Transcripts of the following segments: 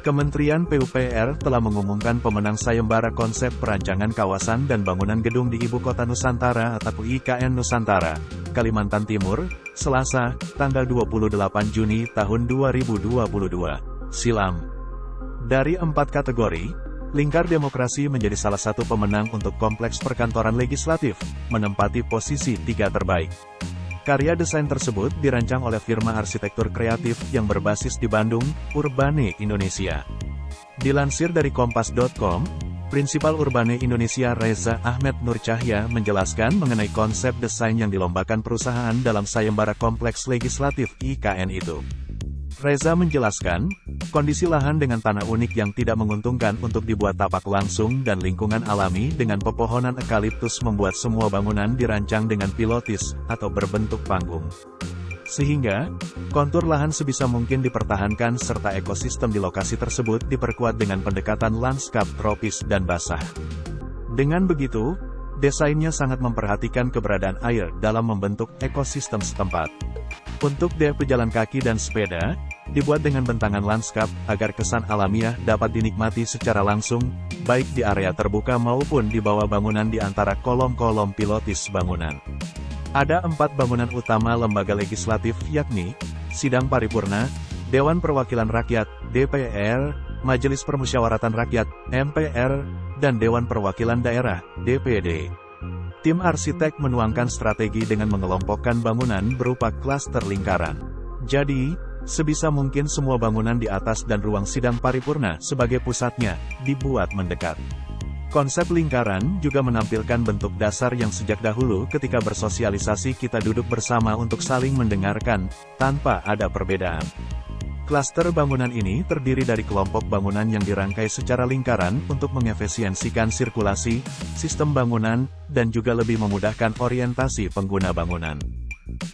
Kementerian PUPR telah mengumumkan pemenang sayembara konsep perancangan kawasan dan bangunan gedung di Ibu Kota Nusantara atau IKN Nusantara, Kalimantan Timur, Selasa, tanggal 28 Juni tahun 2022, silam. Dari 4 kategori, Lingkar Demokrasi menjadi salah satu pemenang untuk Kompleks Perkantoran Legislatif, menempati posisi 3 terbaik. Karya desain tersebut dirancang oleh firma arsitektur kreatif yang berbasis di Bandung, Urbane Indonesia. Dilansir dari Kompas.com, Prinsipal Urbane Indonesia Reza Ahmed Nur Cahya menjelaskan mengenai konsep desain yang dilombakan perusahaan dalam sayembara Kompleks Legislatif IKN itu. Reza menjelaskan, kondisi lahan dengan tanah unik yang tidak menguntungkan untuk dibuat tapak langsung dan lingkungan alami dengan pepohonan eukaliptus membuat semua bangunan dirancang dengan pilotis atau berbentuk panggung. Sehingga, kontur lahan sebisa mungkin dipertahankan serta ekosistem di lokasi tersebut diperkuat dengan pendekatan lanskap tropis dan basah. Dengan begitu, desainnya sangat memperhatikan keberadaan air dalam membentuk ekosistem setempat. Untuk pejalan kaki dan sepeda, dibuat dengan bentangan lanskap, agar kesan alamiah dapat dinikmati secara langsung, baik di area terbuka maupun di bawah bangunan di antara kolom-kolom pilotis bangunan. Ada 4 bangunan utama lembaga legislatif yakni, Sidang Paripurna, Dewan Perwakilan Rakyat, DPR, Majelis Permusyawaratan Rakyat, MPR, dan Dewan Perwakilan Daerah, DPD. Tim arsitek menuangkan strategi dengan mengelompokkan bangunan berupa klaster lingkaran. Jadi, sebisa mungkin semua bangunan di atas dan ruang sidang paripurna sebagai pusatnya, dibuat mendekat. Konsep lingkaran juga menampilkan bentuk dasar yang sejak dahulu ketika bersosialisasi kita duduk bersama untuk saling mendengarkan, tanpa ada perbedaan. Klaster bangunan ini terdiri dari kelompok bangunan yang dirangkai secara lingkaran untuk mengefisiensikan sirkulasi, sistem bangunan, dan juga lebih memudahkan orientasi pengguna bangunan.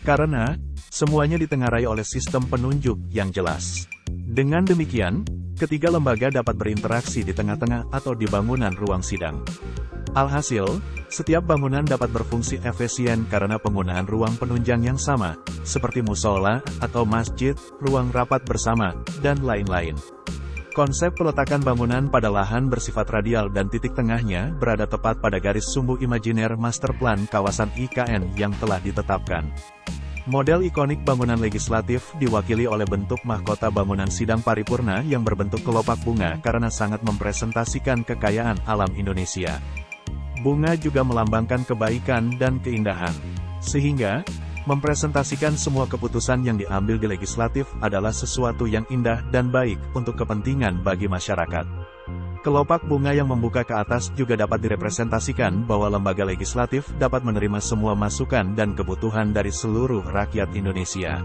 Karena, semuanya ditengarai oleh sistem penunjuk yang jelas. Dengan demikian, ketiga lembaga dapat berinteraksi di tengah-tengah atau di bangunan ruang sidang. Alhasil, setiap bangunan dapat berfungsi efisien karena penggunaan ruang penunjang yang sama, seperti musola atau masjid, ruang rapat bersama, dan lain-lain. Konsep peletakan bangunan pada lahan bersifat radial dan titik tengahnya berada tepat pada garis sumbu imajiner master plan kawasan IKN yang telah ditetapkan. Model ikonik bangunan legislatif diwakili oleh bentuk mahkota bangunan sidang paripurna yang berbentuk kelopak bunga karena sangat mempresentasikan kekayaan alam Indonesia. Bunga juga melambangkan kebaikan dan keindahan. Sehingga, mempresentasikan semua keputusan yang diambil di legislatif adalah sesuatu yang indah dan baik untuk kepentingan bagi masyarakat. Kelopak bunga yang membuka ke atas juga dapat direpresentasikan bahwa lembaga legislatif dapat menerima semua masukan dan kebutuhan dari seluruh rakyat Indonesia.